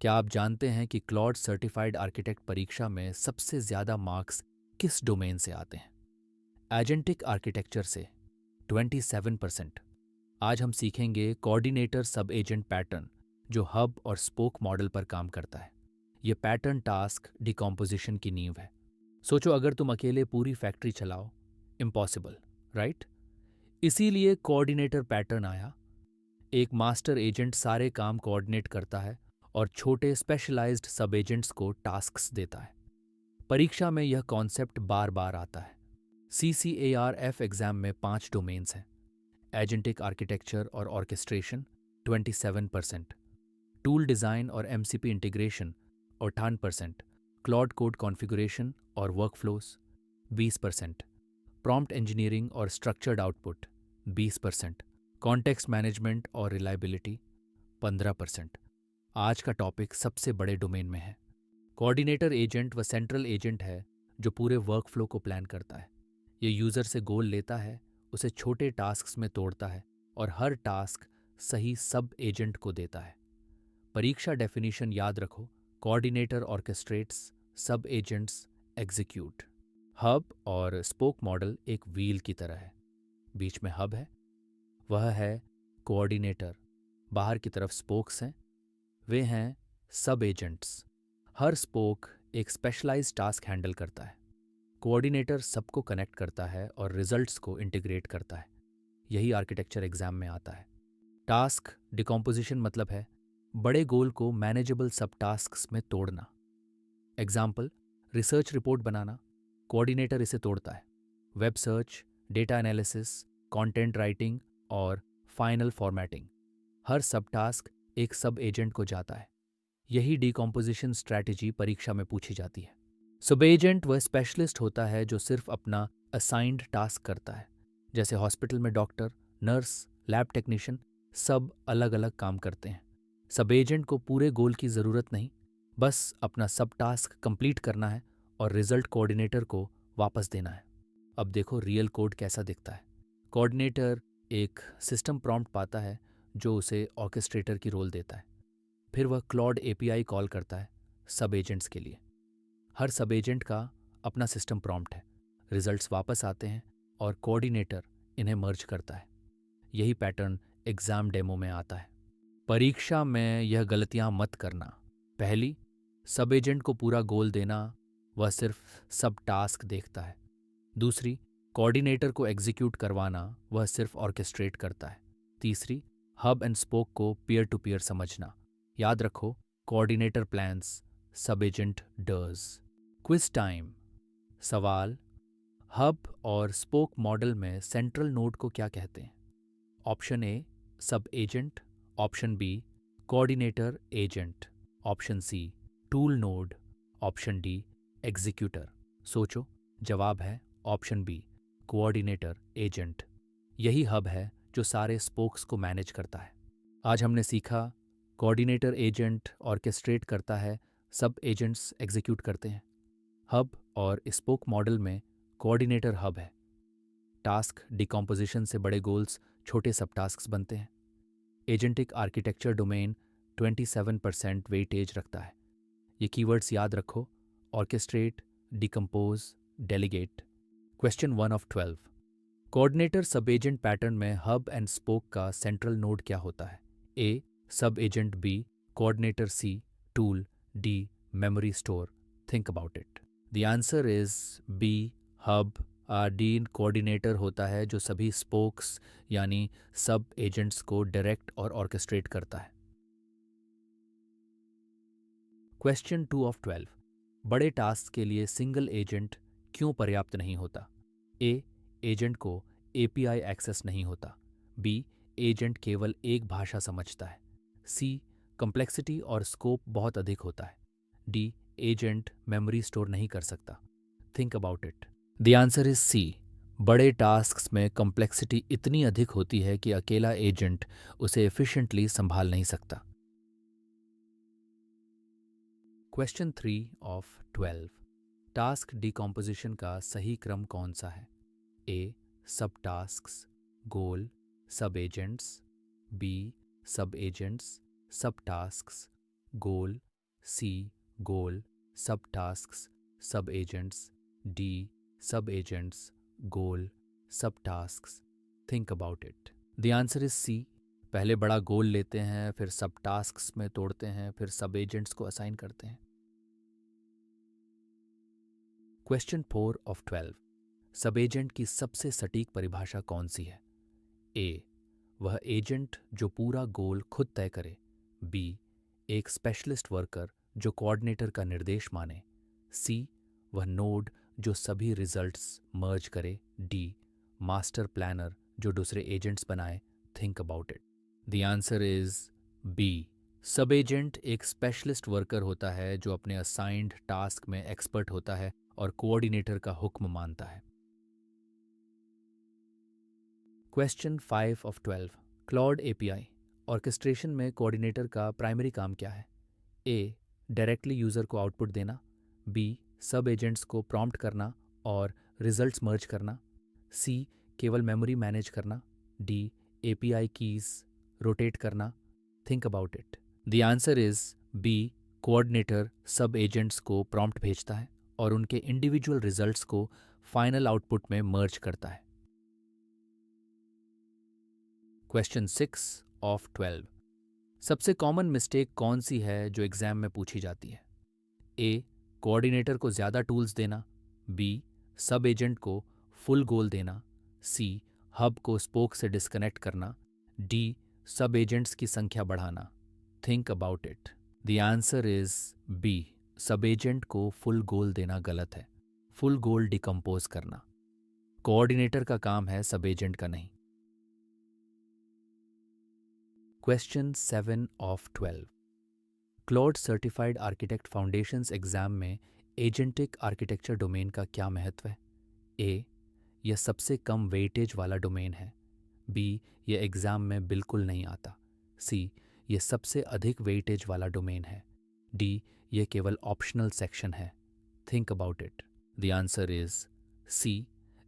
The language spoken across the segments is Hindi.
क्या आप जानते हैं कि क्लॉड सर्टिफाइड आर्किटेक्ट परीक्षा में सबसे ज़्यादा मार्क्स किस डोमेन से आते हैं? एजेंटिक आर्किटेक्चर से 27%। आज हम सीखेंगे कोऑर्डिनेटर सब एजेंट पैटर्न जो हब और स्पोक मॉडल पर काम करता है। ये पैटर्न टास्क डिकॉम्पोजिशन की नींव है। सोचो अगर तुम अकेले पूरी फैक्ट्री चलाओ, इम्पॉसिबल, राइट? इसीलिए कोऑर्डिनेटर पैटर्न आया। एक मास्टर एजेंट सारे काम कोऑर्डिनेट करता है और छोटे स्पेशलाइज्ड सब एजेंट्स को टास्क्स देता है। परीक्षा में यह कॉन्सेप्ट बार बार आता है। CCARF एग्जाम में 5 डोमेन्स हैं। एजेंटिक आर्किटेक्चर और ऑर्केस्ट्रेशन 27%, टूल डिज़ाइन और MCP integration 58%, Claude code configuration और वर्कफ्लोस 20%, प्रॉम्प्ट इंजीनियरिंग और स्ट्रक्चर्ड आउटपुट 20%, कॉन्टेक्स्ट मैनेजमेंट और रिलायबिलिटी 15%। आज का टॉपिक सबसे बड़े डोमेन में है। कोऑर्डिनेटर एजेंट व सेंट्रल एजेंट है जो पूरे वर्कफ्लो को प्लान करता है। ये यूज़र से गोल लेता है, उसे छोटे टास्क्स में तोड़ता है और हर टास्क सही सब एजेंट को देता है। परीक्षा डेफिनेशन याद रखो। कोऑर्डिनेटर ऑर्केस्ट्रेट्स, सब एजेंट्स एग्जीक्यूट। हब और स्पोक मॉडल एक व्हील की तरह है। बीच में हब है, वह है कोऑर्डिनेटर। बाहर की तरफ स्पोक्स हैं, वे हैं सब एजेंट्स। हर स्पोक एक स्पेशलाइज्ड टास्क हैंडल करता है। कोऑर्डिनेटर सबको कनेक्ट करता है और रिजल्ट्स को इंटीग्रेट करता है। यही आर्किटेक्चर एग्जाम में आता है। टास्क डिकॉम्पोजिशन मतलब है बड़े गोल को मैनेजेबल सब टास्क्स में तोड़ना। एग्जाम्पल, रिसर्च रिपोर्ट बनाना, कोऑर्डिनेटर इसे तोड़ता है। Web search, data analysis, content writing और फाइनल फॉर्मेटिंग, हर सब टास्क एक सब एजेंट को जाता है। यही डिकॉम्पोजिशन स्ट्रैटेजी परीक्षा में पूछी जाती है। सब एजेंट वह स्पेशलिस्ट होता है जो सिर्फ अपना असाइंड टास्क करता है। जैसे हॉस्पिटल में डॉक्टर, नर्स, लैब टेक्नीशियन सब अलग अलग काम करते हैं। सब एजेंट को पूरे गोल की ज़रूरत नहीं, बस अपना सब टास्क कंप्लीट करना है और रिजल्ट कोऑर्डिनेटर को वापस देना है। अब देखो रियल कोड कैसा दिखता है। कोऑर्डिनेटर एक सिस्टम प्रॉम्प्ट पाता है जो उसे ऑर्केस्ट्रेटर की रोल देता है। फिर वह क्लॉड API कॉल करता है सब एजेंट्स के लिए। हर सब एजेंट का अपना सिस्टम प्रॉम्प्ट है। रिजल्ट्स वापस आते हैं और कोऑर्डिनेटर इन्हें मर्ज करता है। यही पैटर्न एग्जाम डेमो में आता है। परीक्षा में यह गलतियां मत करना। पहली, सब एजेंट को पूरा गोल देना, वह सिर्फ सब टास्क देखता है। दूसरी, कोऑर्डिनेटर को एग्जीक्यूट करवाना, वह सिर्फ ऑर्केस्ट्रेट करता है। तीसरी, हब एंड स्पोक को पीयर टू पीयर समझना। याद रखो, coordinator plans, sub agent does. Quiz time. सवाल, हब और स्पोक मॉडल में सेंट्रल नोड को क्या कहते हैं? Option A sub agent, option B coordinator agent, option C tool node, option D executor. सोचो, जवाब है ऑप्शन बी कोऑर्डिनेटर एजेंट। यही हब है जो सारे स्पोक्स को मैनेज करता है। आज हमने सीखा कोऑर्डिनेटर एजेंट ऑर्केस्ट्रेट करता है, सब एजेंट्स एग्जीक्यूट करते हैं। हब और स्पोक मॉडल में कोऑर्डिनेटर हब है। टास्क डिकॉम्पोजिशन से बड़े गोल्स छोटे सब टास्क्स बनते हैं। एजेंटिक आर्किटेक्चर डोमेन 27% वेटेज रखता है। ये कीवर्ड्स याद रखो: orchestrate, decompose, delegate. Question 1 of 12। Coordinator sub agent pattern में हब एंड स्पोक का सेंट्रल नोड क्या होता है? A sub agent, B coordinator, C tool, D memory store. Think about it. The answer is B hub. डीन कोऑर्डिनेटर होता है जो सभी स्पोक्स यानी सब एजेंट्स को डायरेक्ट और ऑर्केस्ट्रेट करता है। Question 2 of 12। बड़े टास्क के लिए सिंगल एजेंट क्यों पर्याप्त नहीं होता? ए एजेंट को API एक्सेस नहीं होता, बी एजेंट केवल एक भाषा समझता है, सी कॉम्प्लेक्सिटी और स्कोप बहुत अधिक होता है, डी एजेंट मेमोरी स्टोर नहीं कर सकता। Think about it. The answer is C. बड़े टास्क्स में कॉम्प्लेक्सिटी इतनी अधिक होती है कि अकेला एजेंट उसे एफिशिएंटली संभाल नहीं सकता। Question 3 of 12। टास्क डिकॉम्पोजिशन का सही क्रम कौन सा है? ए सब tasks, goal, sub agents, B sub agents, sub tasks, goal, C goal, sub tasks, sub agents, D sub agents, goal, sub tasks? Think about it. The answer is C. पहले बड़ा गोल लेते हैं, फिर सब टास्क्स में तोड़ते हैं, फिर सब एजेंट्स को असाइन करते हैं। Question 4 of 12। सब एजेंट की सबसे सटीक परिभाषा कौन सी है? ए, वह एजेंट जो पूरा गोल खुद तय करे। बी, एक स्पेशलिस्ट वर्कर जो कोऑर्डिनेटर का निर्देश माने। सी, वह नोड जो सभी रिजल्ट्स मर्ज करे। डी, मास्टर प्लानर जो दूसरे एजेंट्स बनाए। Think about it. The answer is B. Sub agent एक स्पेशलिस्ट वर्कर होता है जो अपने असाइंड टास्क में एक्सपर्ट होता है और कोऑर्डिनेटर का हुक्म मानता है। Question 5 of 12। Claude API orchestration में कोऑर्डिनेटर का प्राइमरी काम क्या है? ए, डायरेक्टली यूज़र को आउटपुट देना। बी, सब एजेंट्स को प्रॉम्प्ट करना और रिजल्ट्स मर्ज करना। सी, केवल मेमोरी मैनेज करना। डी, एपीआई कीज रोटेट करना। Think about it. The answer is B. Coordinator sub agents को प्रॉम्प्ट भेजता है और उनके इंडिविजुअल रिजल्ट्स को फाइनल आउटपुट में मर्ज करता है। Question 6 of 12। सबसे कॉमन मिस्टेक कौन सी है जो एग्जाम में पूछी जाती है? ए, कोऑर्डिनेटर को ज़्यादा टूल्स देना। बी, सब एजेंट को फुल गोल देना। सी, हब को स्पोक से डिस्कनेक्ट करना। डी, सब एजेंट्स की संख्या बढ़ाना। Think about it. The answer is B. Sub agent को फुल गोल देना गलत है। फुल गोल डिकम्पोज करना। कोऑर्डिनेटर का काम है, सब एजेंट का नहीं। Question 7 of 12। Claude certified architect foundations exam में एजेंटिक आर्किटेक्चर डोमेन का क्या महत्व है? ए, यह सबसे कम वेटेज वाला डोमेन है। बी, यह एग्जाम में बिल्कुल नहीं आता। सी, यह सबसे अधिक वेटेज वाला डोमेन है। डी, यह केवल ऑप्शनल सेक्शन है। Think about it. The answer is C.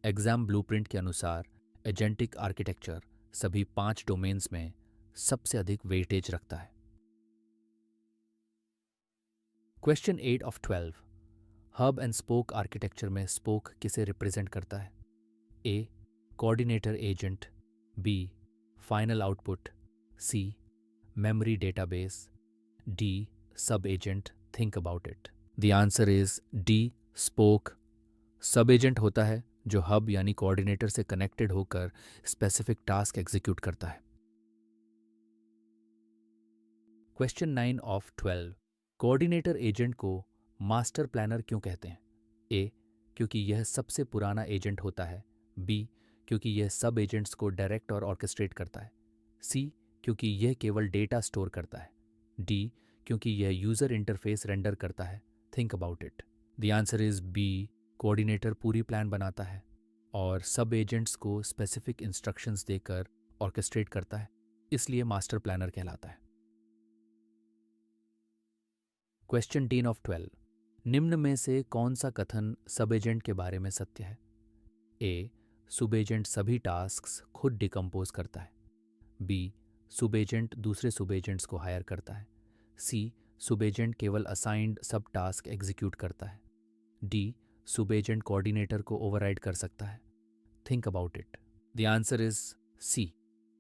Exam blueprint के अनुसार एजेंटिक आर्किटेक्चर सभी 5 डोमेन्स में सबसे अधिक वेटेज रखता है। Question 8 of 12। Hub and spoke architecture में स्पोक किसे रिप्रेजेंट करता है? A, coordinator agent. B, final output. C, memory database. D, sub agent. Think about it. The answer is D, spoke. Sub agent होता है जो हब यानी कोऑर्डिनेटर से कनेक्टेड होकर स्पेसिफिक टास्क एग्जीक्यूट करता है। Question 9 of 12। कोऑर्डिनेटर एजेंट को मास्टर प्लानर क्यों कहते हैं? ए, क्योंकि यह सबसे पुराना एजेंट होता है। बी, क्योंकि यह सब एजेंट्स को डायरेक्ट और ऑर्केस्ट्रेट करता है। सी, क्योंकि यह केवल डेटा स्टोर करता है। डी, क्योंकि यह यूज़र इंटरफेस रेंडर करता है। Think about it. The answer is B. Coordinator पूरी प्लान बनाता है और सब एजेंट्स को स्पेसिफिक इंस्ट्रक्शंस देकर ऑर्केस्ट्रेट करता है, इसलिए मास्टर प्लानर कहलाता है। Question 10 of 12। निम्न में से कौन सा कथन सब एजेंट के बारे में सत्य है? ए, सब एजेंट सभी टास्क्स खुद डिकम्पोज करता है। बी, सब एजेंट दूसरे सब एजेंट्स को हायर करता है। सी, सब एजेंट केवल असाइंड सब टास्क एग्जीक्यूट करता है। डी, सब एजेंट कोऑर्डिनेटर को ओवरराइड कर सकता है। Think about it. The answer is C.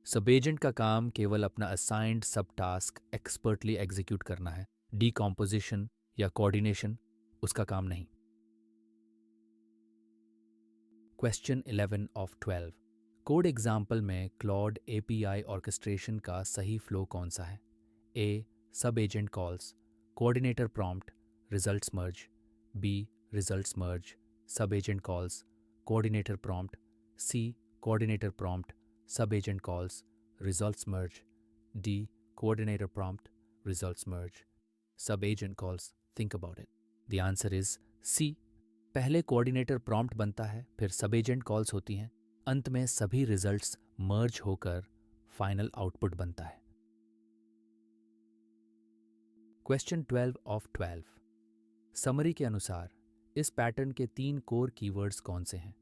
Sub agent का काम केवल अपना असाइंड सब टास्क एक्सपर्टली एग्जीक्यूट करना है। डीकॉम्पोजिशन या कोऑर्डिनेशन उसका काम नहीं। Question 11 of 12। कोड एग्जाम्पल में क्लॉड एपीआई ऑर्केस्ट्रेशन का सही फ्लो कौन सा है? A, sub agent calls, coordinator prompt, results merge. B, results merge, sub agent calls, coordinator prompt. C, coordinator prompt, sub agent calls, results merge. D, coordinator prompt, results merge, sub agent calls. Think about it. The answer is C. पहले कोऑर्डिनेटर प्रॉम्प्ट बनता है, फिर सब एजेंट कॉल्स होती हैं, अंत में सभी रिजल्ट्स मर्ज होकर फाइनल आउटपुट बनता है। Question 12 of 12। समरी के अनुसार इस पैटर्न के 3 कोर कीवर्ड्स कौन से हैं?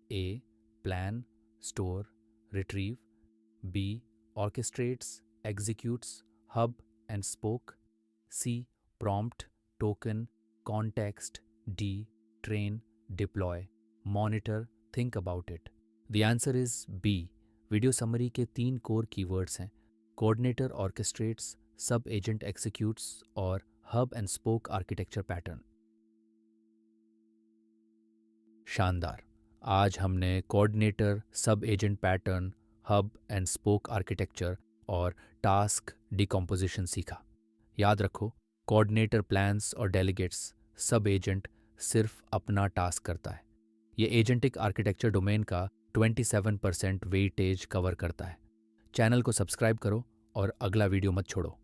A, plan, store, retrieve. B, orchestrates, executes, hub and spoke. C, prompt, token, context, D, train, deploy, monitor, think about it. The answer is B. Video summary के 3 कोर कीवर्ड्स हैं: कोऑर्डिनेटर ऑर्केस्ट्रेट्स, सब एजेंट एग्जीक्यूट्स और hub and spoke architecture pattern. शानदार। आज हमने coordinator, sub agent pattern, hub and spoke architecture और टास्क डिकम्पोजिशन सीखा। याद रखो, कोऑर्डिनेटर प्लान्स और डेलीगेट्स, सब एजेंट सिर्फ अपना टास्क करता है। ये एजेंटिक आर्किटेक्चर डोमेन का 27% वेटेज कवर करता है। चैनल को सब्सक्राइब करो और अगला वीडियो मत छोड़ो।